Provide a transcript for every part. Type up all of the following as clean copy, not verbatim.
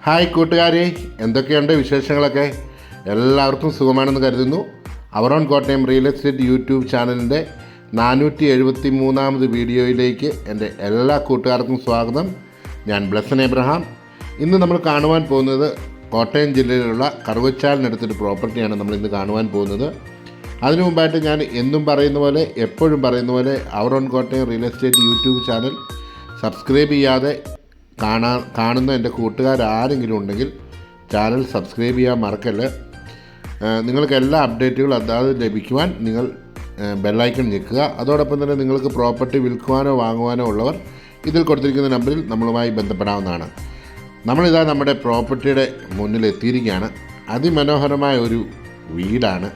Hi കൂട്ടുകാരെ, എന്തൊക്കെയുണ്ട് വിശേഷങ്ങളൊക്കെ? എല്ലാവർക്കും സുഖമാണെന്ന് കരുതുന്നു. Our own Kottayam real estate YouTube ചാനലിൻ്റെ 473ാമത് വീഡിയോയിലേക്ക് എൻ്റെ എല്ലാ കൂട്ടുകാർക്കും സ്വാഗതം. ഞാൻ ബ്ലെസൻ എബ്രഹാം. ഇന്ന് നമ്മൾ കാണുവാൻ പോകുന്നത് കോട്ടയം ജില്ലയിലുള്ള കറുവച്ചാലിനടുത്തൊരു പ്രോപ്പർട്ടിയാണ് നമ്മൾ ഇന്ന് കാണുവാൻ പോകുന്നത്. അതിനു മുമ്പായിട്ട് ഞാൻ എന്നും പറയുന്ന പോലെ, എപ്പോഴും പറയുന്ന പോലെ, our own Kottayam real estate YouTube channel subscribe ചെയ്യാതെ കാണുന്ന എൻ്റെ കൂട്ടുകാരാരെങ്കിലും ഉണ്ടെങ്കിൽ ചാനൽ സബ്സ്ക്രൈബ് ചെയ്യാൻ മറക്കല്ല. നിങ്ങൾക്ക് എല്ലാ അപ്ഡേറ്റുകളും അതാത് ലഭിക്കുവാൻ നിങ്ങൾ ബെല്ലൈക്കൺ ഞെക്കുക. അതോടൊപ്പം തന്നെ നിങ്ങൾക്ക് പ്രോപ്പർട്ടി വിൽക്കുവാനോ വാങ്ങുവാനോ ഉള്ളവർ ഇതിൽ കൊടുത്തിരിക്കുന്ന നമ്പറിൽ നമ്മളുമായി ബന്ധപ്പെടാവുന്നതാണ്. നമ്മളിതാ നമ്മുടെ പ്രോപ്പർട്ടിയുടെ മുന്നിൽ എത്തിയിരിക്കുകയാണ്. അതിമനോഹരമായ ഒരു വീടാണ്.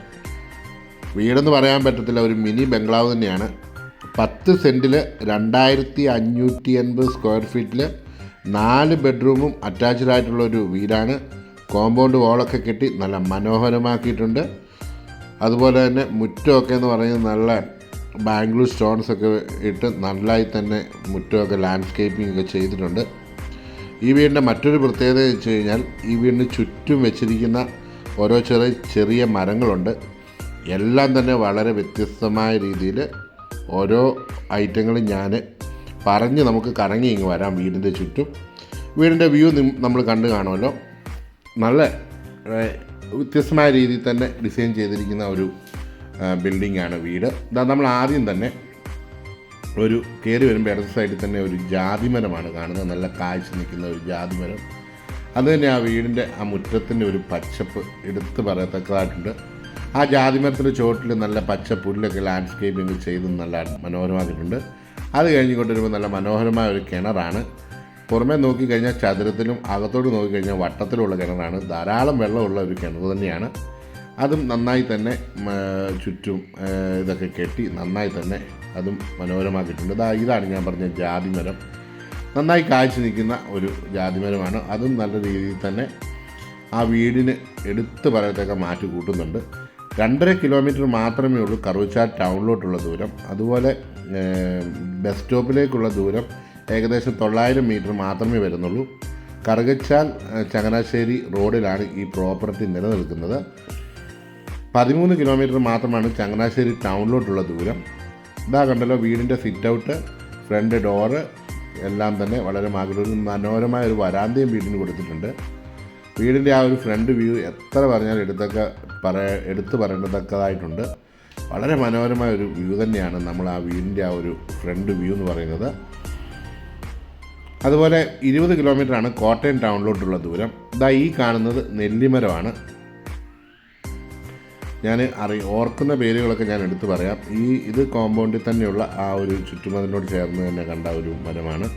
വീടെന്ന് പറയാൻ പറ്റത്തില്ല, ഒരു മിനി ബംഗ്ലാവ് തന്നെയാണ്. 10 സെൻറ്റിൽ 2580 സ്ക്വയർ ഫീറ്റിൽ 4 ബെഡ്റൂമും അറ്റാച്ച്ഡ് ആയിട്ടുള്ളൊരു വീടാണ്. കോമ്പൗണ്ട് വാളൊക്കെ കെട്ടി നല്ല മനോഹരമാക്കിയിട്ടുണ്ട്. അതുപോലെ തന്നെ മുറ്റമൊക്കെ എന്ന് പറയുന്നത് നല്ല ബാംഗ്ലൂർ സ്റ്റോൺസൊക്കെ ഇട്ട് നല്ലതായി തന്നെ മുറ്റമൊക്കെ ലാൻഡ്സ്കേപ്പിംഗ് ഒക്കെ ചെയ്തിട്ടുണ്ട്. ഈ വീടിൻ്റെ മറ്റൊരു പ്രത്യേകത എന്ന് വെച്ച് കഴിഞ്ഞാൽ, ഈ വീടിന് ചുറ്റും വെച്ചിരിക്കുന്ന ഓരോ ചെറിയ മരങ്ങളുണ്ട്. എല്ലാം തന്നെ വളരെ വ്യത്യസ്തമായ രീതിയിൽ ഓരോ ഐറ്റങ്ങളും ഞാൻ പറഞ്ഞ് നമുക്ക് കറങ്ങി ഇങ്ങ് വരാം. വീടിൻ്റെ ചുറ്റും വീടിൻ്റെ വ്യൂ നമ്മൾ കണ്ടു കാണുമല്ലോ. നല്ല വ്യത്യസ്തമായ രീതിയിൽ തന്നെ ഡിസൈൻ ചെയ്തിരിക്കുന്ന ഒരു ബിൽഡിങ്ങാണ് വീട്. ഇതാ നമ്മൾ ആദ്യം തന്നെ ഒരു കയറി വരുമ്പോൾ ഇടത് സൈഡിൽ തന്നെ ഒരു ജാതിമരമാണ് കാണുന്നത്. നല്ല കാഴ്ച നിൽക്കുന്ന ഒരു ജാതിമരം. അതുതന്നെ ആ വീടിൻ്റെ ആ മുറ്റത്തിൻ്റെ ഒരു പച്ചപ്പ് എടുത്ത് പറയത്തക്കതായിട്ടുണ്ട്. ആ ജാതിമരത്തിൻ്റെ ചുവട്ടിൽ നല്ല പച്ച പുല്ലൊക്കെ ലാൻഡ്സ്കേപ്പിംഗ് ചെയ്ത് നല്ല മനോഹരമാക്കിയിട്ടുണ്ട്. അത് കഴിഞ്ഞിട്ട് വരുമ്പോൾ നല്ല മനോഹരമായ ഒരു കിണറാണ്. പുറമേ നോക്കിക്കഴിഞ്ഞാൽ ചതുരത്തിലും അകത്തോട്ട് നോക്കിക്കഴിഞ്ഞാൽ വട്ടത്തിലുള്ള കിണറാണ്. ധാരാളം വെള്ളമുള്ള ഒരു കിണർ തന്നെയാണ്. അതും നന്നായി തന്നെ ചുറ്റും ഇതൊക്കെ കെട്ടി നന്നായി തന്നെ അതും മനോഹരമാക്കിയിട്ടുണ്ട്. ഇതാണ് ഞാൻ പറഞ്ഞ ജാതിമരം. നന്നായി കാഴ്ച നിൽക്കുന്ന ഒരു ജാതിമരമാണ്. അതും നല്ല രീതിയിൽ തന്നെ ആ വീടിന് എടുത്ത് പറയത്തക്ക മാറ്റി കൂട്ടുന്നുണ്ട്. 2.5 കിലോമീറ്റർ മാത്രമേ ഉള്ളൂ കറുവച്ചാൽ ടൗണിലോട്ടുള്ള ദൂരം. അതുപോലെ ബസ് സ്റ്റോപ്പിലേക്കുള്ള ദൂരം ഏകദേശം 900 മീറ്റർ മാത്രമേ വരുന്നുള്ളൂ. കറുകച്ചാൽ ചങ്ങനാശ്ശേരി റോഡിലാണ് ഈ പ്രോപ്പർട്ടി നിലനിൽക്കുന്നത്. 13 കിലോമീറ്റർ മാത്രമാണ് ചങ്ങനാശ്ശേരി ടൗണിലോട്ടുള്ള ദൂരം. ഇതാ കണ്ടല്ലോ വീടിൻ്റെ സിറ്റ് ഔട്ട്, ഫ്രണ്ട് ഡോറ് എല്ലാം തന്നെ വളരെ മനോഹരമായ ഒരു വരാന്തയും വീടിന് കൊടുത്തിട്ടുണ്ട്. വീടിൻ്റെ ആ ഒരു ഫ്രണ്ട് വ്യൂ എത്ര പറഞ്ഞാൽ എടുത്ത് പറയേണ്ടത്തക്കതായിട്ടുണ്ട്. വളരെ മനോഹരമായ ഒരു വ്യൂ തന്നെയാണ് നമ്മൾ ആ വീടിൻ്റെ ആ ഒരു ഫ്രണ്ട് വ്യൂ എന്ന് പറയുന്നത്. അതുപോലെ 20 കിലോമീറ്ററാണ് കോട്ടയം ടൗണിലോട്ടുള്ള ദൂരം. ഈ കാണുന്നത് നെല്ലിമരമാണ്. ഞാൻ ഓർക്കുന്ന പേരുകളൊക്കെ ഞാൻ എടുത്തു പറയാം. ഇത് കോമ്പൗണ്ടിൽ തന്നെയുള്ള ആ ഒരു ചുറ്റുമതിനോട് ചേർന്ന് തന്നെ കണ്ട ഒരു മരമാണ്.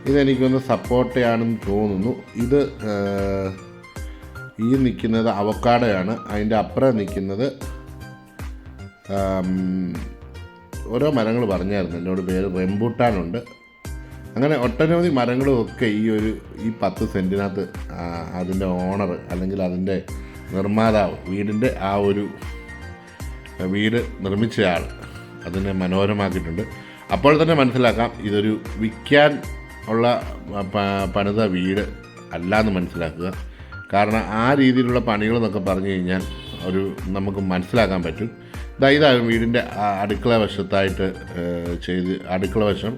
ഇതെനിക്കൊന്ന് സപ്പോർട്ടയാണെന്ന് തോന്നുന്നു. ഇത് ഈ നിൽക്കുന്നത് അവക്കാഡോയാണ്. അതിൻ്റെ അപ്പുറം നിൽക്കുന്നത് ഓരോ മരങ്ങൾ പറഞ്ഞായിരുന്നു എന്നോട്, പേര് റെമ്പൂട്ടാനുണ്ട്. അങ്ങനെ ഒട്ടനവധി മരങ്ങളുമൊക്കെ ഈ 10 സെൻറ്റിനകത്ത് അതിൻ്റെ ഓണർ അല്ലെങ്കിൽ അതിൻ്റെ നിർമ്മാതാവ്, വീടിൻ്റെ ആ ഒരു വീട് നിർമ്മിച്ചയാൾ അതിനെ മനോഹരമാക്കിയിട്ടുണ്ട്. അപ്പോൾ തന്നെ മനസ്സിലാക്കാം ഇതൊരു വിൽക്കാൻ ഉള്ള പണിത വീട് അല്ലാന്ന് മനസ്സിലാക്കുക. കാരണം ആ രീതിയിലുള്ള പണികളെന്നൊക്കെ പറഞ്ഞു കഴിഞ്ഞാൽ നമുക്ക് മനസ്സിലാക്കാൻ പറ്റും. ഇതാണ് വീടിൻ്റെ അടുക്കള വശത്തായിട്ട് അടുക്കള വശം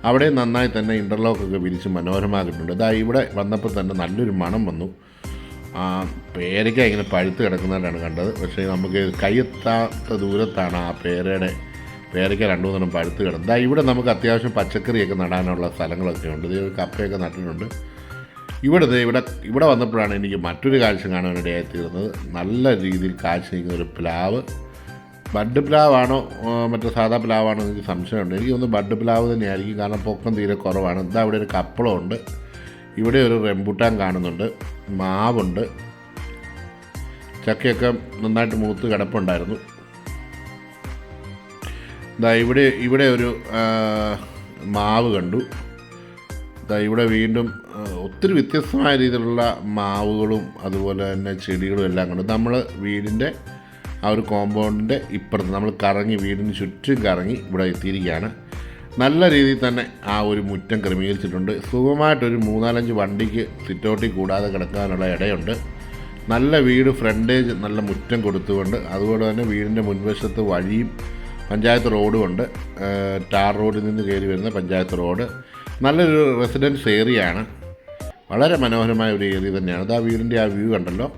അവിടെ നന്നായി തന്നെ ഇൻ്റർലോക്കൊക്കെ വിരിച്ച് മനോഹരമാക്കിയിട്ടുണ്ട്. ഇവിടെ വന്നപ്പോൾ തന്നെ നല്ലൊരു മണം വന്നു. പേരയ്ക്ക ഇങ്ങനെ പഴുത്ത് കിടക്കുന്നതായിട്ടാണ് കണ്ടത്. പക്ഷേ നമുക്ക് കൈയെത്താത്ത ദൂരത്താണ് ആ പേരയ്ക്ക 2-3 പഴുത്ത് കിടന്നത്. ഇവിടെ നമുക്ക് അത്യാവശ്യം പച്ചക്കറിയൊക്കെ നടാനുള്ള സ്ഥലങ്ങളൊക്കെ ഉണ്ട്. കപ്പയൊക്കെ നട്ടിട്ടുണ്ട്. ഇവിടെ വന്നപ്പോഴാണ് എനിക്ക് മറ്റൊരു കാഴ്ച കാണാനിടയായി തീർന്നത്. നല്ല രീതിയിൽ കാഴ്ച നിൽക്കുന്ന ഒരു പ്ലാവ്. ബഡ് പ്ലാവാണോ മറ്റേ സാധാ പ്ലാവാണോ എനിക്ക് സംശയമുണ്ട്. എനിക്കൊന്ന് ബഡ് പ്ലാവ് തന്നെയായിരിക്കും, കാരണം പൊക്കം തീരെ കുറവാണ്. അവിടെ ഒരു കപ്പളമുണ്ട്. ഇവിടെ ഒരു റെമ്പൂട്ടാൻ കാണുന്നുണ്ട്. മാവുണ്ട്. ചക്കയൊക്കെ നന്നായിട്ട് മൂത്ത് കിടപ്പുണ്ടായിരുന്നു. ഇവിടെ ഒരു മാവ് കണ്ടു. ഇവിടെ വീണ്ടും ഒത്തിരി വ്യത്യസ്തമായ രീതിയിലുള്ള മാവുകളും അതുപോലെ തന്നെ ചെടികളും എല്ലാം കണ്ടു. നമ്മൾ വീടിൻ്റെ ആ ഒരു കോമ്പൗണ്ടിൻ്റെ ഇപ്പുറത്ത് നമ്മൾ വീടിന് ചുറ്റും കറങ്ങി ഇവിടെ എത്തിയിരിക്കുകയാണ്. നല്ല രീതിയിൽ തന്നെ ആ ഒരു മുറ്റം ക്രമീകരിച്ചിട്ടുണ്ട്. സുഖമായിട്ടൊരു 3-4 വണ്ടിക്ക് സിറ്റൗട്ടിൽ കൂടാതെ കിടക്കാനുള്ള ഇടയുണ്ട്. നല്ല വീട് ഫ്രണ്ടേജ് നല്ല മുറ്റം കൊടുത്തുകൊണ്ട്, അതുപോലെ തന്നെ വീടിൻ്റെ മുൻവശത്ത് വഴിയും പഞ്ചായത്ത് റോഡുമുണ്ട്. ടാർ റോഡിൽ നിന്ന് കയറി വരുന്ന പഞ്ചായത്ത് റോഡ്. നല്ലൊരു റെസിഡൻസ് ഏരിയയാണ്. വളരെ മനോഹരമായ ഒരു ഏരിയ തന്നെയാണ്. അത് ആ വീടിൻ്റെ ആ വ്യൂ കണ്ടല്ലോ.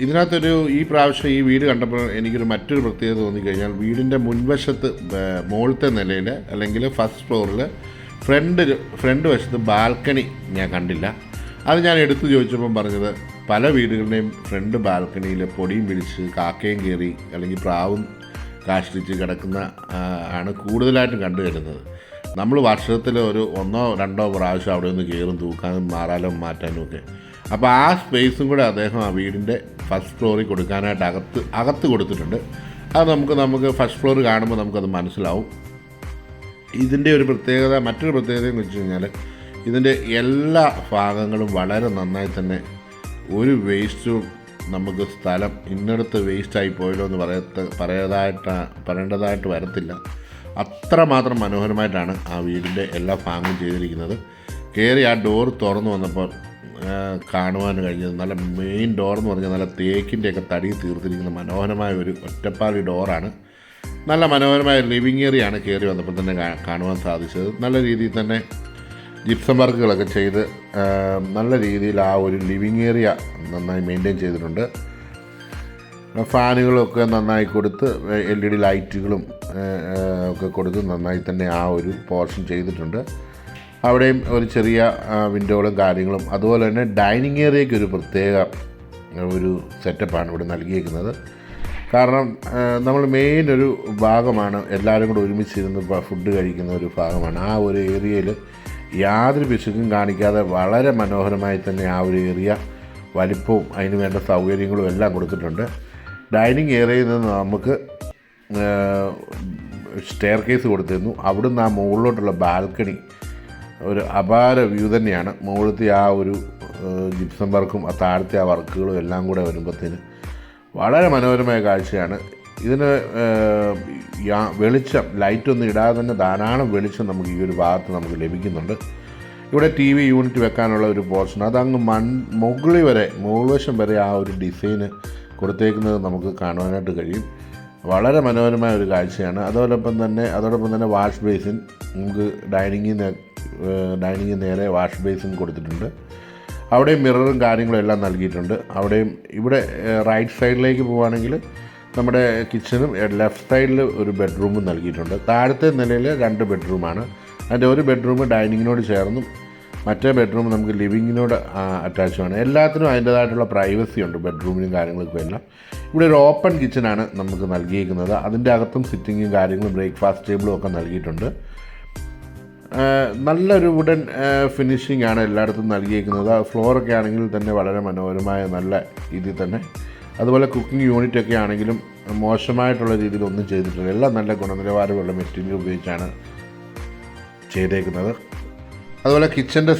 ഇതിനകത്തൊരു ഈ പ്രാവശ്യം ഈ വീട് കണ്ടപ്പോൾ എനിക്കൊരു മറ്റൊരു പ്രത്യേകത തോന്നിക്കഴിഞ്ഞാൽ, വീടിൻ്റെ മുൻവശത്ത് മുകളിലത്തെ നിലയിൽ അല്ലെങ്കിൽ ഫസ്റ്റ് ഫ്ലോറിൽ ഫ്രണ്ട് വശത്ത് ബാൽക്കണി ഞാൻ കണ്ടില്ല. അത് ഞാൻ എടുത്തു ചോദിച്ചപ്പം പറഞ്ഞത്, പല വീടുകളുടെയും ഫ്രണ്ട് ബാൽക്കണിയിൽ പൊടിയും പിടിച്ച് കാക്കയും കയറി അല്ലെങ്കിൽ പ്രാവും കാഷ്ടിച്ച് കിടക്കുന്ന ആണ് കൂടുതലായിട്ടും കണ്ടു വരുന്നത്. നമ്മൾ വർഷത്തിൽ ഒരു 1-2 പ്രാവശ്യം അവിടെ ഒന്ന് കയറും, തൂക്കാനും മാറാലും മാറ്റാനും ഒക്കെ. അപ്പോൾ ആ സ്പേസും കൂടെ അദ്ദേഹം ആ വീടിൻ്റെ ഫസ്റ്റ് ഫ്ലോറിൽ കൊടുക്കാനായിട്ട് അകത്ത് കൊടുത്തിട്ടുണ്ട്. അത് നമുക്ക് ഫസ്റ്റ് ഫ്ലോർ കാണുമ്പോൾ നമുക്കത് മനസ്സിലാവും. ഇതിൻ്റെ ഒരു പ്രത്യേകത, മറ്റൊരു പ്രത്യേകത എന്ന് വെച്ച് കഴിഞ്ഞാൽ, ഇതിൻ്റെ എല്ലാ ഭാഗങ്ങളും വളരെ നന്നായി തന്നെ, ഒരു വേസ്റ്റും നമുക്ക് സ്ഥലം ഇന്നടത്ത് വേസ്റ്റായി പോയല്ലോ എന്ന് പറയേണ്ടതായിട്ട് വരത്തില്ല. അത്രമാത്രം മനോഹരമായിട്ടാണ് ആ വീടിൻ്റെ എല്ലാ ഭാഗവും ചെയ്തിരിക്കുന്നത്. കയറി ആ ഡോർ തുറന്നു വന്നപ്പോൾ കാണുവാൻ കഴിഞ്ഞത്, നല്ല മെയിൻ ഡോർ എന്ന് പറഞ്ഞാൽ നല്ല തേക്കിൻ്റെയൊക്കെ തടി തീർത്തിരിക്കുന്ന മനോഹരമായ ഒരു ഒറ്റപ്പാലി ഡോറാണ്. നല്ല മനോഹരമായ ലിവിങ് ഏരിയയാണ് കയറി വന്നപ്പോൾ തന്നെ കാണുവാൻ സാധിച്ചത്. നല്ല രീതിയിൽ തന്നെ ജിപ്സം വർക്കുകളൊക്കെ ചെയ്ത് നല്ല രീതിയിൽ ആ ഒരു ലിവിങ് ഏരിയ നന്നായി മെയിൻറ്റെയിൻ ചെയ്തിട്ടുണ്ട്. ഫാനുകളൊക്കെ നന്നായി കൊടുത്ത്, LED ലൈറ്റുകളും ഒക്കെ കൊടുത്ത് നന്നായി തന്നെ ആ ഒരു പോർഷൻ ചെയ്തിട്ടുണ്ട്. അവിടെയും ഒരു ചെറിയ വിൻഡോകളും കാര്യങ്ങളും, അതുപോലെ തന്നെ ഡൈനിങ് ഏരിയയ്ക്ക് ഒരു പ്രത്യേക ഒരു സെറ്റപ്പാണ് ഇവിടെ നൽകിയിരിക്കുന്നത്. കാരണം നമ്മൾ മെയിൻ ഒരു ഭാഗമാണ്, എല്ലാവരും കൂടെ ഒരുമിച്ചിരുന്ന് ഫുഡ് കഴിക്കുന്ന ഒരു ഭാഗമാണ്. ആ ഒരു ഏരിയയിൽ യാതൊരു പിശുക്കും കാണിക്കാതെ വളരെ മനോഹരമായി തന്നെ ആ ഒരു ഏരിയ വലിപ്പവും അതിന് വേണ്ട സൗകര്യങ്ങളും എല്ലാം കൊടുത്തിട്ടുണ്ട്. ഡൈനിങ് ഏരിയയിൽ നിന്ന് നമുക്ക് സ്റ്റെയർ കേസ് കൊടുത്തിരുന്നു. അവിടുന്ന് ആ മുകളിലോട്ടുള്ള ബാൽക്കണി ഒരു അപാര വ്യൂ തന്നെയാണ്. മുകളിലത്തെ ആ ഒരു ജിപ്സം വർക്കും താഴത്തെ ആ വർക്കുകളും എല്ലാം കൂടെ വരുമ്പോഴത്തേന് വളരെ മനോഹരമായ കാഴ്ചയാണ്. ഇതിന് വെളിച്ചം, ലൈറ്റൊന്നും ഇടാതെ തന്നെ ധാരാളം വെളിച്ചം നമുക്ക് ഈ ഒരു ഭാഗത്ത് നമുക്ക് ലഭിക്കുന്നുണ്ട്. ഇവിടെ TV യൂണിറ്റ് വെക്കാനുള്ള ഒരു പോർഷൻ, അതങ്ങ് മുകളിൽ വരെ, മുകൾവശം വരെ ആ ഒരു ഡിസൈന് കൊടുത്തേക്കുന്നത് നമുക്ക് കാണുവാനായിട്ട് കഴിയും. വളരെ മനോഹരമായ ഒരു കാഴ്ചയാണ്. അതോടൊപ്പം തന്നെ വാഷ് ബേസിൻ, നമുക്ക് ഡൈനിങ്ങിന് നേരെ വാഷ് ബേസിൻ കൊടുത്തിട്ടുണ്ട്. അവിടെയും മിററും കാര്യങ്ങളും എല്ലാം നൽകിയിട്ടുണ്ട്. ഇവിടെ റൈറ്റ് സൈഡിലേക്ക് പോവുകയാണെങ്കിൽ നമ്മുടെ കിച്ചണും ലെഫ്റ്റ് സൈഡിൽ ഒരു ബെഡ്റൂമും നൽകിയിട്ടുണ്ട്. താഴത്തെ നിലയിൽ 2 ബെഡ്റൂമാണ്. അതിൻ്റെ ഒരു ബെഡ്റൂം ഡൈനിങ്ങിനോട് ചേർന്നും മറ്റേ ബെഡ്റൂം നമുക്ക് ലിവിങ്ങിനോട് അറ്റാച്ചുമാണ്. എല്ലാത്തിനും അതിൻ്റേതായിട്ടുള്ള പ്രൈവസി ഉണ്ട്, ബെഡ്റൂമിനും കാര്യങ്ങൾക്കും എല്ലാം. ഇവിടെ ഒരു ഓപ്പൺ കിച്ചണാണ് നമുക്ക് നൽകിയിരിക്കുന്നത്. അതിൻ്റെ അകത്തും സിറ്റിങ്ങും കാര്യങ്ങളും ബ്രേക്ക്ഫാസ്റ്റ് ടേബിളും ഒക്കെ നൽകിയിട്ടുണ്ട്. നല്ലൊരു വുഡൻ ഫിനിഷിംഗ് ആണ് എല്ലായിടത്തും നൽകിയിരിക്കുന്നത്. ഫ്ലോറൊക്കെ ആണെങ്കിൽ തന്നെ വളരെ മനോഹരമായ നല്ല രീതിയിൽ തന്നെ. അതുപോലെ കുക്കിംഗ് യൂണിറ്റൊക്കെ ആണെങ്കിലും മോശമായിട്ടുള്ള രീതിയിലൊന്നും ചെയ്തിട്ടില്ല. എല്ലാം നല്ല ഗുണനിലവാരമുള്ള മെറ്റീരിയൽ ഉപയോഗിച്ചാണ് ചെയ്തേക്കുന്നത്. അതുപോലെ കിച്ചൻ്റെ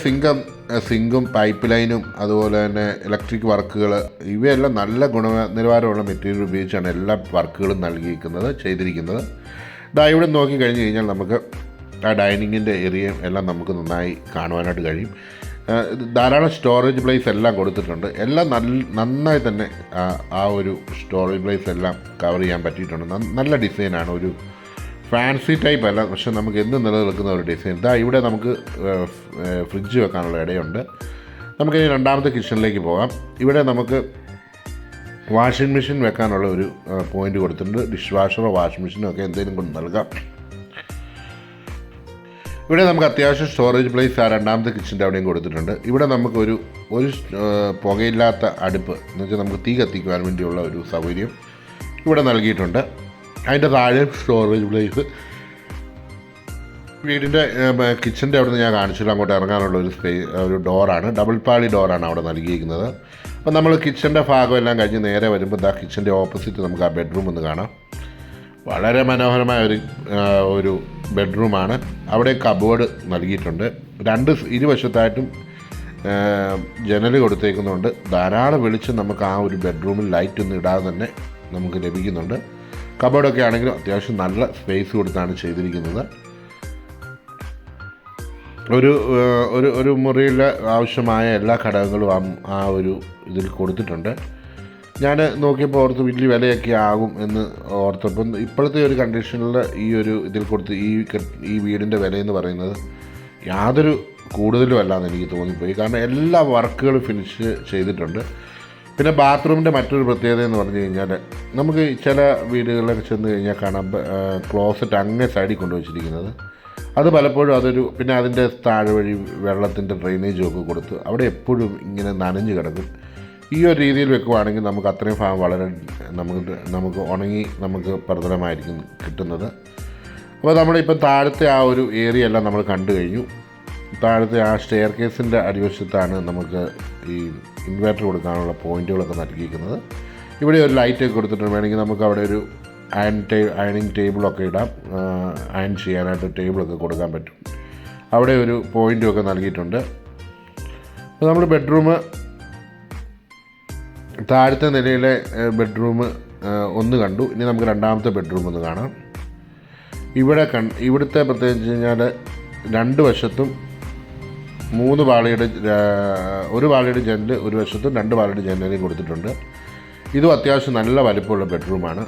സിങ്കും പൈപ്പ് ലൈനും അതുപോലെ തന്നെ ഇലക്ട്രിക് വർക്കുകൾ, ഇവയെല്ലാം നല്ല ഗുണനിലവാരമുള്ള മെറ്റീരിയൽ ഉപയോഗിച്ചാണ് എല്ലാ വർക്കുകളും ചെയ്തിരിക്കുന്നത്. ഇവിടെ നോക്കി കഴിഞ്ഞ് കഴിഞ്ഞാൽ നമുക്ക് ആ ഡൈനിങ്ങിൻ്റെ ഏരിയയും എല്ലാം നമുക്ക് നന്നായി കാണുവാനായിട്ട് കഴിയും. ധാരാളം സ്റ്റോറേജ് പ്ലേസ് എല്ലാം കൊടുത്തിട്ടുണ്ട്. എല്ലാം നന്നായി തന്നെ ആ ഒരു സ്റ്റോറേജ് പ്ലേസ് എല്ലാം കവർ ചെയ്യാൻ പറ്റിയിട്ടുണ്ട്. നല്ല ഡിസൈനാണ്, ഒരു ഫാൻസി ടൈപ്പ് അല്ല, പക്ഷെ നമുക്ക് എന്നും നിലനിൽക്കുന്ന ഒരു ഡിസൈൻ. ഇവിടെ നമുക്ക് ഫ്രിഡ്ജ് വെക്കാനുള്ള ഇടയുണ്ട്. നമുക്കിനി രണ്ടാമത്തെ കിച്ചണിലേക്ക് പോകാം. ഇവിടെ നമുക്ക് വാഷിംഗ് മെഷീൻ വെക്കാനുള്ള ഒരു പോയിൻ്റ് കൊടുത്തിട്ടുണ്ട്. ഡിഷ് വാഷറോ വാഷിംഗ് മെഷീനോ ഒക്കെ എന്തെങ്കിലും കൊണ്ട് നൽകാം. ഇവിടെ നമുക്ക് അത്യാവശ്യം സ്റ്റോറേജ് പ്ലേസ് ആ രണ്ടാമത്തെ കിച്ചൻ്റെ അവിടെയും കൊടുത്തിട്ടുണ്ട്. ഇവിടെ നമുക്കൊരു പുകയില്ലാത്ത അടുപ്പ് എന്ന് വെച്ചാൽ നമുക്ക് തീ കത്തിക്കുവാൻ വേണ്ടിയുള്ള ഒരു സൗകര്യം ഇവിടെ നൽകിയിട്ടുണ്ട്. അതിൻ്റെ താഴെ സ്റ്റോറേജ് പ്ലേസ്. വീടിൻ്റെ കിച്ചൻ്റെ അവിടെ നിന്ന് ഞാൻ കാണിച്ചില്ല, അങ്ങോട്ട് ഇറങ്ങാനുള്ള ഒരു ഡോറാണ്, ഡബിൾ പാളി ഡോറാണ് അവിടെ നൽകിയിരിക്കുന്നത്. അപ്പോൾ നമ്മൾ കിച്ചൻ്റെ ഭാഗം എല്ലാം കഴിഞ്ഞ് നേരെ വരുമ്പോൾ കിച്ചൻ്റെ ഓപ്പോസിറ്റ് നമുക്ക് ആ ബെഡ്റൂം ഒന്ന് കാണാം. വളരെ മനോഹരമായ ഒരു ബെഡ്റൂമാണ്. അവിടെ കബോർഡ് നൽകിയിട്ടുണ്ട്. ഇരുവശത്തായിട്ടും ജനൽ കൊടുത്തേക്കുന്നുണ്ട്. ധാരാളം വെളിച്ചം നമുക്ക് ആ ഒരു ബെഡ്റൂമിൽ ലൈറ്റൊന്നും ഇടാതെ തന്നെ നമുക്ക് ലഭിക്കുന്നുണ്ട്. കബോർഡൊക്കെ ആണെങ്കിലും അത്യാവശ്യം നല്ല സ്പേസ് കൊടുത്താണ് ചെയ്തിരിക്കുന്നത്. ഒരു മുറിയിൽ ആവശ്യമായ എല്ലാ ഘടകങ്ങളും ആ ഒരു ഇതിൽ കൊടുത്തിട്ടുണ്ട്. ഞാൻ നോക്കിയപ്പോൾ ഓർത്ത് വലിയ വിലയൊക്കെ ആകും എന്ന് ഓർത്തപ്പം ഇപ്പോഴത്തെ ഒരു കണ്ടീഷനിൽ ഈ ഒരു ഇതിൽ കൊടുത്ത് ഈ വീടിൻ്റെ വിലയെന്ന് പറയുന്നത് യാതൊരു കൂടുതലും അല്ലാന്ന് എനിക്ക് തോന്നിപ്പോയി. കാരണം എല്ലാ വർക്കുകളും ഫിനിഷ് ചെയ്തിട്ടുണ്ട്. പിന്നെ ബാത്റൂമിൻ്റെ മറ്റൊരു പ്രത്യേകത എന്ന് പറഞ്ഞു കഴിഞ്ഞാൽ നമുക്ക് ചില വീടുകളിലൊക്കെ ചെന്ന് കഴിഞ്ഞാൽ കാണാം ക്ലോസറ്റ് അങ്ങേ സൈഡിൽ കൊണ്ടുവച്ചിരിക്കുന്നത്. അത് പലപ്പോഴും പിന്നെ അതിൻ്റെ താഴെ വഴി വെള്ളത്തിൻ്റെ ഡ്രെയിനേജും ഒക്കെ കൊടുത്ത് അവിടെ എപ്പോഴും ഇങ്ങനെ നനഞ്ഞ് കിടക്കും. ഈ ഒരു രീതിയിൽ വെക്കുവാണെങ്കിൽ നമുക്ക് അത്രയും ഭാഗം വളരെ നമുക്ക് ഉണങ്ങി നമുക്ക് പ്രതലമായിരിക്കും കിട്ടുന്നത്. അപ്പോൾ നമ്മളിപ്പം താഴത്തെ ആ ഒരു ഏരിയ എല്ലാം നമ്മൾ കണ്ടു കഴിഞ്ഞു. താഴത്തെ ആ സ്റ്റെയർ കേസിൻ്റെ അടിവശത്താണ് നമുക്ക് ഈ ഇൻവെർട്ടർ കൊടുക്കാനുള്ള പോയിൻറ്റുകളൊക്കെ നൽകിയിരിക്കുന്നത്. ഇവിടെ ഒരു ലൈറ്റൊക്കെ കൊടുത്തിട്ടുണ്ട്. വേണമെങ്കിൽ നമുക്ക് അവിടെ ഒരു അയണിങ് ടേബിളൊക്കെ ഇടാം. അയൺ ചെയ്യാനായിട്ട് ടേബിളൊക്കെ കൊടുക്കാൻ പറ്റും. അവിടെ ഒരു പോയിൻറ്റുമൊക്കെ നൽകിയിട്ടുണ്ട്. അപ്പോൾ നമ്മൾ ബെഡ്റൂം താഴത്തെ നിലയിലെ ബെഡ്റൂം ഒന്ന് കണ്ടു. ഇനി നമുക്ക് രണ്ടാമത്തെ ബെഡ്റൂം ഒന്ന് കാണാം. ഇവിടുത്തെ പ്രത്യേകിച്ച് കഴിഞ്ഞാൽ രണ്ട് വശത്തും ഒരു പാളിയുടെ ജനൽ ഒരു വശത്തും 2 പാളിയുടെ ജനലും കൊടുത്തിട്ടുണ്ട്. ഇതും അത്യാവശ്യം നല്ല വലിപ്പമുള്ള ബെഡ്റൂമാണ്.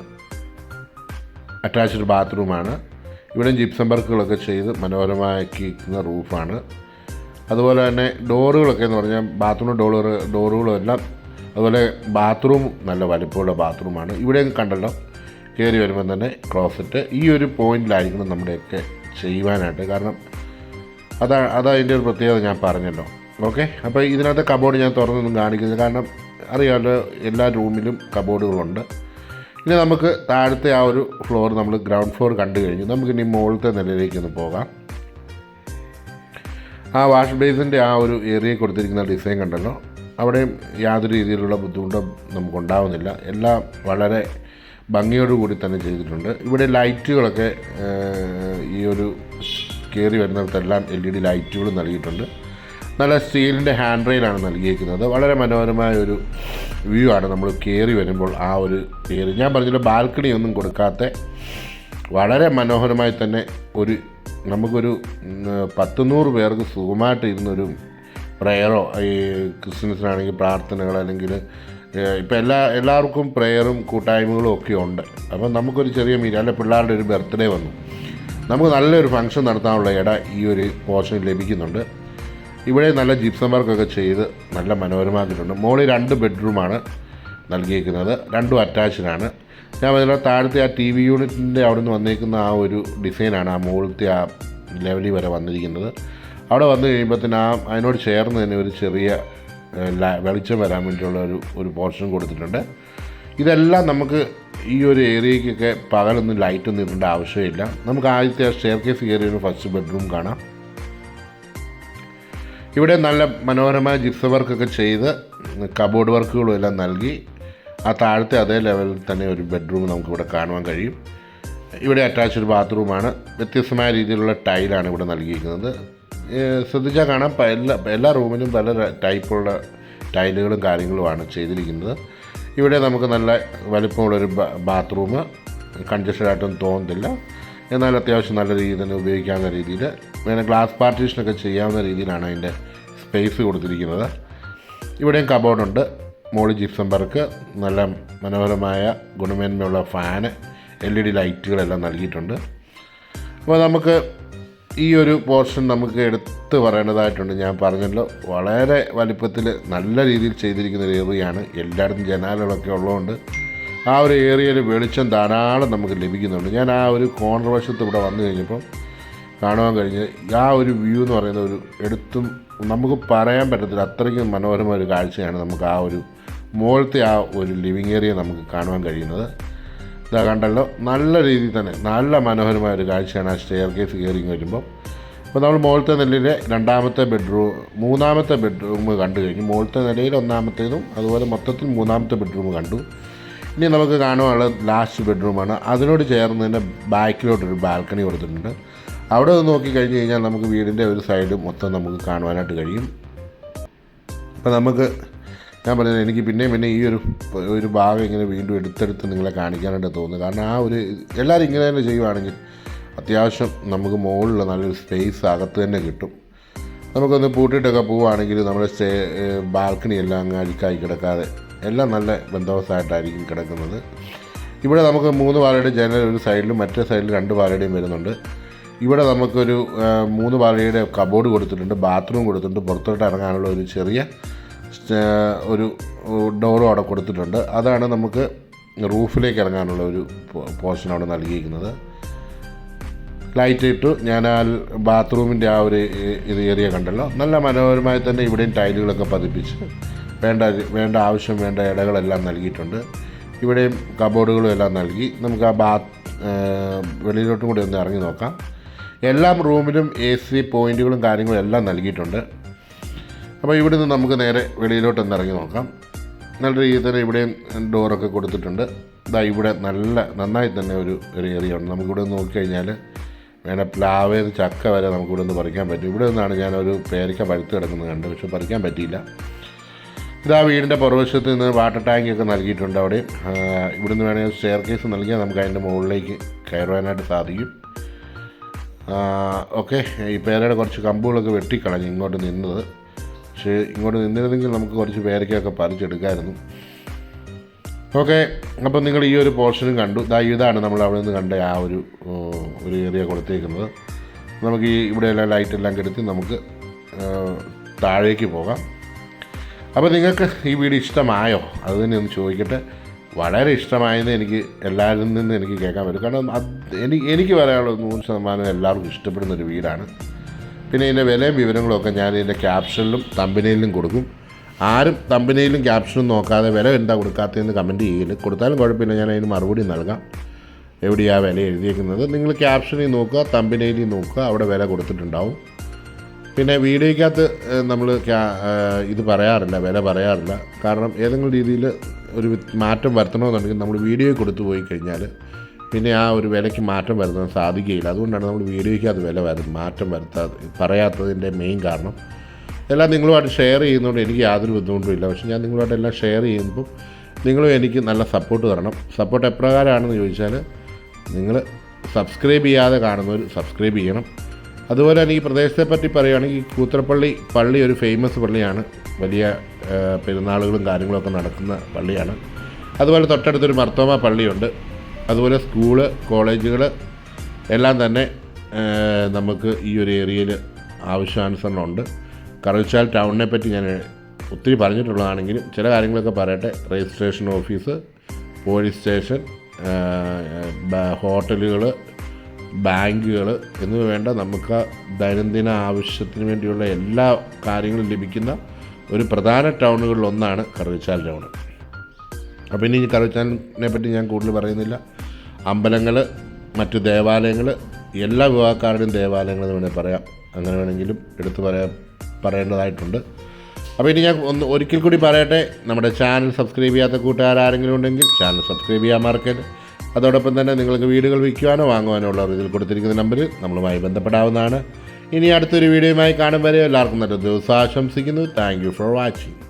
അറ്റാച്ച്ഡ് ബാത്റൂമാണ്. ഇവിടെ ജിപ്സം വർക്കുകളൊക്കെ ചെയ്ത് മനോഹരമാക്കിയിരിക്കുന്ന റൂഫാണ്. അതുപോലെ തന്നെ ഡോറുകളൊക്കെ എന്ന് പറഞ്ഞാൽ ബാത്റൂം ഡോറുകളും എല്ലാം. അതുപോലെ ബാത്റൂം നല്ല വലിപ്പമുള്ള ബാത്റൂമാണ്. ഇവിടെ കണ്ടല്ലോ കയറി വരുമ്പോൾ തന്നെ ക്ലോസറ്റ് ഈ ഒരു പോയിന്റിലായിരിക്കണം നമ്മുടെയൊക്കെ ചെയ്യുവാനായിട്ട്. കാരണം അതതിൻ്റെ ഒരു പ്രത്യേകത ഞാൻ പറഞ്ഞല്ലോ. ഓക്കെ, അപ്പോൾ ഇതിനകത്ത് കബോർഡ് ഞാൻ തുറന്നൊന്നും കാണിക്കുന്നത് കാരണം അറിയാമല്ലോ എല്ലാ റൂമിലും കബോർഡുകളുണ്ട്. ഇനി നമുക്ക് താഴത്തെ ആ ഒരു ഫ്ലോർ നമ്മൾ ഗ്രൗണ്ട് ഫ്ലോർ കണ്ടു കഴിഞ്ഞു. നമുക്കിനി മുകളിലത്തെ നിലയിലേക്കൊന്ന് പോകാം. ആ വാഷ് ബേസിൻ്റെ ആ ഒരു ഏരിയ കൊടുത്തിരിക്കുന്ന ഡിസൈൻ കണ്ടല്ലോ. അവിടെയും യാതൊരു രീതിയിലുള്ള ബുദ്ധിമുട്ടും നമുക്കുണ്ടാവുന്നില്ല. എല്ലാം വളരെ ഭംഗിയോടുകൂടി തന്നെ ചെയ്തിട്ടുണ്ട്. ഇവിടെ ലൈറ്റുകളൊക്കെ ഈ ഒരു കയറി വരുന്നിടത്തെല്ലാം LED ലൈറ്റുകൾ നൽകിയിട്ടുണ്ട്. നല്ല സ്റ്റീലിൻ്റെ ഹാൻഡ് റെയിലാണ് നൽകിയിരിക്കുന്നത്. വളരെ മനോഹരമായ ഒരു വ്യൂ ആണ് നമ്മൾ കയറി വരുമ്പോൾ. ആ ഒരു കയറി ഞാൻ പറഞ്ഞല്ലോ ബാൽക്കണി ഒന്നും കൊടുക്കാത്ത വളരെ മനോഹരമായി തന്നെ നമുക്കൊരു 10-100 പേർക്ക് സുഖമായിട്ട് ഇരുന്നൊരു പ്രയറോ ഈ ക്രിസ്ത്യൻസിനാണെങ്കിൽ പ്രാർത്ഥനകൾ അല്ലെങ്കിൽ ഇപ്പോൾ എല്ലാവർക്കും പ്രയറും കൂട്ടായ്മകളും ഒക്കെ ഉണ്ട്. അപ്പം നമുക്കൊരു ചെറിയ അല്ലെ പിള്ളേരുടെ ഒരു ബർത്ത്ഡേ വന്നു, നമുക്ക് നല്ലൊരു ഫംഗ്ഷൻ നടത്താനുള്ള ഈ ഒരു പോർഷൻ ലഭിക്കുന്നുണ്ട്. ഇവിടെ നല്ല ജിപ്സം വർക്കൊക്കെ ചെയ്ത് നല്ല മനോഹരമാക്കിയിട്ടുണ്ട്. മുകളിൽ 2 ബെഡ്റൂമാണ് നൽകിയിരിക്കുന്നത്. 2 അറ്റാച്ച്ഡാണ്. ഞാൻ പറഞ്ഞ താഴത്തെ ആ TV യൂണിറ്റിൻ്റെ അവിടെ നിന്ന് വന്നേക്കുന്ന ആ ഒരു ഡിസൈനാണ് ആ മുകളിലത്തെ ആ ലെവലിൽ വരെ വന്നിരിക്കുന്നത്. അവിടെ വന്നു കഴിയുമ്പോഴത്തേന് അതിനോട് ചേർന്ന് തന്നെ ഒരു ചെറിയ വെളിച്ചം വരാൻ വേണ്ടിയുള്ള ഒരു പോർഷൻ കൊടുത്തിട്ടുണ്ട്. ഇതെല്ലാം നമുക്ക് ഈ ഒരു ഏരിയയ്ക്കൊക്കെ പകലൊന്നും ലൈറ്റൊന്നും ഇടേണ്ട ആവശ്യമില്ല. നമുക്ക് ആദ്യത്തെ സ്റ്റെയർ കേസ് കയറിയൊരു ഫസ്റ്റ് ബെഡ്റൂം കാണാം. ഇവിടെ നല്ല മനോഹരമായ ജിപ്സം വർക്കൊക്കെ ചെയ്ത് കബോർഡ് വർക്കുകളും എല്ലാം നൽകി ആ താഴത്തെ അതേ ലെവലിൽ തന്നെ ഒരു ബെഡ്റൂം നമുക്കിവിടെ കാണുവാൻ കഴിയും. ഇവിടെ അറ്റാച്ച്ഡ് ബാത്റൂമാണ്. വ്യത്യസ്തമായ രീതിയിലുള്ള ടൈലാണ് ഇവിടെ നൽകിയിരിക്കുന്നത്. ശ്രദ്ധിച്ചാൽ കാണാം എല്ലാ റൂമിലും പല ടൈപ്പുള്ള ടൈലുകളും കാര്യങ്ങളുമാണ് ചെയ്തിരിക്കുന്നത്. ഇവിടെ നമുക്ക് നല്ല വലിപ്പമുള്ളൊരു ബാത്റൂം കൺജസ്റ്റഡായിട്ടൊന്നും തോന്നുന്നില്ല. എന്നാൽ അത്യാവശ്യം നല്ല രീതിയിൽ തന്നെ ഉപയോഗിക്കാവുന്ന രീതിയിൽ വേണം ഗ്ലാസ് പാർട്ടീഷനൊക്കെ ചെയ്യാവുന്ന രീതിയിലാണ് അതിൻ്റെ സ്പേസ് കൊടുത്തിരിക്കുന്നത്. ഇവിടെയും കബോർഡുണ്ട്. മോളി ജിപ്സം വർക്ക്, നല്ല മനോഹരമായ ഗുണമേന്മയുള്ള ഫാന്, LED ലൈറ്റുകളെല്ലാം നൽകിയിട്ടുണ്ട്. അപ്പോൾ നമുക്ക് ഈ ഒരു പോർഷൻ നമുക്ക് എടുത്ത് പറയേണ്ടതായിട്ടുണ്ട്. ഞാൻ പറഞ്ഞല്ലോ വളരെ വലിപ്പത്തിൽ നല്ല രീതിയിൽ ചെയ്തിരിക്കുന്ന ഒരു ഏരിയയാണ്. എല്ലായിടത്തും ജനാലകളൊക്കെ ഉള്ളതുകൊണ്ട് ആ ഒരു ഏരിയയിൽ വെളിച്ചം ധാരാളം നമുക്ക് ലഭിക്കുന്നുണ്ട്. ഞാൻ ആ ഒരു കോർണർ വശത്ത് ഇവിടെ വന്നു കഴിഞ്ഞപ്പോൾ കാണുവാൻ കഴിഞ്ഞ് ആ ഒരു വ്യൂ എന്ന് പറയുന്ന എടുത്തും നമുക്ക് പറയാൻ പറ്റത്തില്ല, അത്രയ്ക്കും മനോഹരമായ ഒരു കാഴ്ചയാണ് നമുക്ക് ആ ഒരു മുകളിലത്തെ ആ ഒരു ലിവിങ് ഏരിയ നമുക്ക് കാണുവാൻ കഴിയുന്നത്. ഇതാ കണ്ടല്ലോ, നല്ല രീതിയിൽ തന്നെ നല്ല മനോഹരമായ ഒരു കാഴ്ചയാണ് ആ സ്റ്റെയർ കേസ് കയറി വരുമ്പോൾ. അപ്പോൾ നമ്മൾ മുകളിലത്തെ നിലയിലെ മൂന്നാമത്തെ ബെഡ്റൂം കണ്ടു കഴിഞ്ഞു. മുകളിലത്തെ നിലയിൽ ഒന്നാമത്തേതും അതുപോലെ മൊത്തത്തിൽ 3ാമത്തെ ബെഡ്റൂം കണ്ടു. ഇനി നമുക്ക് കാണുവാനുള്ളത് ലാസ്റ്റ് ബെഡ്റൂമാണ്. അതിനോട് ചേർന്ന് തന്നെ ബാക്കിലോട്ടൊരു ബാൽക്കണി കൊടുത്തിട്ടുണ്ട്. അവിടെ നിന്ന് നോക്കിക്കഴിഞ്ഞ് കഴിഞ്ഞാൽ നമുക്ക് വീടിൻ്റെ ഒരു സൈഡ് മൊത്തം നമുക്ക് കാണുവാനായിട്ട് കഴിയും. അപ്പോൾ നമുക്ക് ഞാൻ പറയുന്നത് എനിക്ക് പിന്നെ ഈ ഒരു ഭാഗം ഇങ്ങനെ വീണ്ടും എടുത്തെടുത്ത് നിങ്ങളെ കാണിക്കാനായിട്ട് തോന്നുന്നു. കാരണം ആ ഒരു എല്ലാവരും ഇങ്ങനെ തന്നെ ചെയ്യുവാണെങ്കിൽ അത്യാവശ്യം നമുക്ക് മുകളിലുള്ള നല്ലൊരു സ്പേസ് അകത്ത് തന്നെ കിട്ടും. നമുക്കൊന്ന് പൂട്ടിയിട്ടൊക്കെ പോവുകയാണെങ്കിൽ നമ്മുടെ ബാൽക്കണി എല്ലാം അങ്ങ് അഴുക്കായി കിടക്കാതെ എല്ലാം നല്ല ബന്ധവസ്ഥായിട്ടായിരിക്കും കിടക്കുന്നത്. ഇവിടെ നമുക്ക് 3 പാളയുടെ ജനൽ ഒരു സൈഡിലും മറ്റേ സൈഡിൽ 2 പാളയുടെയും വരുന്നുണ്ട്. ഇവിടെ നമുക്കൊരു 3 പാളയുടെ കബോർഡ് കൊടുത്തിട്ടുണ്ട്, ബാത്റൂം കൊടുത്തിട്ടുണ്ട്, പുറത്തോട്ട് ഇറങ്ങാനുള്ള ഒരു ചെറിയ ഒരു ഡോറും അവിടെ കൊടുത്തിട്ടുണ്ട്. അതാണ് നമുക്ക് റൂഫിലേക്ക് ഇറങ്ങാനുള്ള ഒരു പോർഷൻ അവിടെ നൽകിയിരിക്കുന്നത്. ലൈറ്റ് ഇട്ടു. ഞാൻ ആ ബാത്റൂമിൻ്റെ ആ ഒരു ഏരിയ കണ്ടല്ലോ, നല്ല മനോഹരമായി തന്നെ ഇവിടെയും ടൈലുകളൊക്കെ പതിപ്പിച്ച് വേണ്ട ആവശ്യം വേണ്ട ഇടകളെല്ലാം നൽകിയിട്ടുണ്ട്. ഇവിടെയും കബോർഡുകളും എല്ലാം നൽകി. നമുക്ക് ആ വെളിയിലോട്ടും കൂടി ഒന്ന് ഇറങ്ങി നോക്കാം. എല്ലാ റൂമിലും AC പോയിൻറ്റുകളും കാര്യങ്ങളും എല്ലാം നൽകിയിട്ടുണ്ട്. അപ്പോൾ ഇവിടെ നിന്ന് നമുക്ക് നേരെ വെളിയിലോട്ടൊന്ന് ഇറങ്ങി നോക്കാം. നല്ല രീതിയിൽ തന്നെ ഇവിടെയും ഡോറൊക്കെ കൊടുത്തിട്ടുണ്ട്. ഇവിടെ നന്നായി തന്നെ ഒരു ഏരിയ ഉണ്ട്. നമുക്കിവിടെ നിന്ന് നോക്കിക്കഴിഞ്ഞാൽ വേണേൽ പ്ലാവേന്ന് ചക്ക വരെ നമുക്കിവിടെ നിന്ന് പറിക്കാൻ പറ്റും. ഇവിടെ നിന്നാണ് ഞാനൊരു പേരയ്ക്ക പഴുത്ത് കിടക്കുന്നത് കണ്ട്, പക്ഷെ പറിക്കാൻ പറ്റിയില്ല. ഇതാ വീടിൻ്റെ പുറവശത്ത് നിന്ന് വാട്ടർ ടാങ്കൊക്കെ നൽകിയിട്ടുണ്ട്. അവിടെ ഇവിടെ നിന്ന് വേണമെങ്കിൽ സ്റ്റെയർ കേസ് നൽകിയാൽ നമുക്ക് അതിൻ്റെ മുകളിലേക്ക് കയറുവാനായിട്ട് സാധിക്കും. ഓക്കെ, ഈ പേരയുടെ കുറച്ച് കമ്പുകളൊക്കെ വെട്ടിക്കളഞ്ഞ് ഇങ്ങോട്ട് നിന്നത്. പക്ഷേ ഇങ്ങോട്ട് നിന്നിരുന്നെങ്കിൽ നമുക്ക് കുറച്ച് പേരയ്ക്കൊക്കെ പറിച്ചെടുക്കാമായിരുന്നു. ഓക്കെ, അപ്പം നിങ്ങൾ ഈ ഒരു പോർഷനും കണ്ടു. ഇതാണ് നമ്മൾ അവിടെ നിന്ന് കണ്ട ആ ഒരു ഏരിയ കൊടുത്തേക്കുന്നത്. നമുക്ക് ഇവിടെയെല്ലാം ലൈറ്റെല്ലാം കെടുത്തി നമുക്ക് താഴേക്ക് പോകാം. അപ്പോൾ നിങ്ങൾക്ക് ഈ വീഡിയോ ഇഷ്ടമായോ? അത് തന്നെ ഒന്ന് ചോദിക്കട്ടെ. വളരെ ഇഷ്ടമായെന്ന് എനിക്ക് എല്ലാവരിൽ നിന്നും എനിക്ക് കേൾക്കാൻ പറ്റും. കാരണം എനിക്ക് പറയാനുള്ളത് 100% എല്ലാവർക്കും ഇഷ്ടപ്പെടുന്നൊരു വീടാണ്. പിന്നെ ഇതിൻ്റെ വിലയും വിവരങ്ങളൊക്കെ ഞാൻ ഇതിൻ്റെ ക്യാപ്ഷനിലും തമ്പനയിലും കൊടുക്കും. ആരും തമ്പനയിലും ക്യാപ്ഷനും നോക്കാതെ വില എന്താ കൊടുക്കാത്തതെന്ന് കമൻറ്റ് ചെയ്യില്ല. കൊടുത്താലും കുഴപ്പമില്ല, ഞാൻ അതിന് മറുപടി നൽകാം. എവിടെയാണ് വില എഴുതിയേക്കുന്നത് നിങ്ങൾ ക്യാപ്ഷനിൽ നോക്കുക, തമ്പനയിലും നോക്കുക, അവിടെ വില കൊടുത്തിട്ടുണ്ടാവും. പിന്നെ വീഡിയോയ്ക്കകത്ത് നമ്മൾ ഇത് പറയാറില്ല, വില പറയാറില്ല. കാരണം ഏതെങ്കിലും രീതിയിൽ ഒരു മാറ്റം വരുത്തണമെന്നുണ്ടെങ്കിൽ നമ്മൾ വീഡിയോ കൊടുത്തു പോയി കഴിഞ്ഞാൽ പിന്നെ ആ ഒരു വിലയ്ക്ക് മാറ്റം വരുത്താൻ സാധിക്കുകയില്ല. അതുകൊണ്ടാണ് നമ്മൾ വീഡിയോയ്ക്കകത്ത് വില മാറ്റം പറയാത്തതിൻ്റെ മെയിൻ കാരണം. എല്ലാം നിങ്ങളുമായിട്ട് ഷെയർ ചെയ്യുന്നതുകൊണ്ട് എനിക്ക് യാതൊരു ബുദ്ധിമുട്ടുമില്ല. പക്ഷേ ഞാൻ നിങ്ങളുമായിട്ട് എല്ലാം ഷെയർ ചെയ്യുമ്പോൾ നിങ്ങളും എനിക്ക് നല്ല സപ്പോർട്ട് തരണം. സപ്പോർട്ട് എപ്രകാരമാണെന്ന് ചോദിച്ചാൽ നിങ്ങൾ സബ്സ്ക്രൈബ് ചെയ്യാതെ കാണുന്നവർ സബ്സ്ക്രൈബ് ചെയ്യണം. അതുപോലെ തന്നെ ഈ പ്രദേശത്തെ പറ്റി പറയുകയാണെങ്കിൽ കൂത്രപ്പള്ളി പള്ളി ഒരു ഫേമസ് പള്ളിയാണ്. വലിയ പെരുന്നാളുകളും കാര്യങ്ങളൊക്കെ നടക്കുന്ന പള്ളിയാണ്. അതുപോലെ തൊട്ടടുത്തൊരു മർത്തോമ പള്ളിയുണ്ട്. അതുപോലെ സ്കൂള്, കോളേജുകൾ എല്ലാം തന്നെ നമുക്ക് ഈ ഒരു ഏരിയയിൽ ആവശ്യാനുസരണം ഉണ്ട്. കറുച്ചാൽ ടൗണിനെ പറ്റി ഞാൻ ഒത്തിരി പറഞ്ഞിട്ടുള്ളതാണെങ്കിലും ചില കാര്യങ്ങളൊക്കെ പറയട്ടെ. രജിസ്ട്രേഷൻ ഓഫീസ്, പോലീസ് സ്റ്റേഷൻ, ഹോട്ടലുകൾ, ബാങ്കുകൾ എന്നിവ വേണ്ട നമുക്ക് ദൈനംദിന ആവശ്യത്തിന് വേണ്ടിയുള്ള എല്ലാ കാര്യങ്ങളും ലഭിക്കുന്ന ഒരു പ്രധാന ടൗണുകളിലൊന്നാണ് കറുച്ചാൽ ടൗൺ. അപ്പോൾ ഇനി കറുച്ചാലിനെ പറ്റി ഞാൻ കൂടുതൽ പറയുന്നില്ല. അമ്പലങ്ങൾ, മറ്റു ദേവാലയങ്ങൾ, എല്ലാ വിഭാഗക്കാരുടെയും ദേവാലയങ്ങൾ എന്ന് വേണമെങ്കിൽ പറയാം. അങ്ങനെ വേണമെങ്കിലും എടുത്തു പറയേണ്ടതായിട്ടുണ്ട്. അപ്പോൾ ഇനി ഞാൻ ഒരിക്കൽ കൂടി പറയട്ടെ, നമ്മുടെ ചാനൽ സബ്സ്ക്രൈബ് ചെയ്യാത്ത കൂട്ടുകാരെങ്കിലും ഉണ്ടെങ്കിൽ ചാനൽ സബ്സ്ക്രൈബ് ചെയ്യാൻ മറക്കരുത്. അതോടൊപ്പം തന്നെ നിങ്ങൾക്ക് വീടുകൾ വിൽക്കുവാനോ വാങ്ങുവാനോ ഉള്ള ഇതിൽ കൊടുത്തിരിക്കുന്ന നമ്പറിൽ നമ്മളുമായി ബന്ധപ്പെടാവുന്നതാണ്. ഇനി അടുത്തൊരു വീഡിയോയുമായി കാണും വരെ എല്ലാവർക്കും നല്ല ദിവസം ആശംസിക്കുന്നു. Thank you for watching.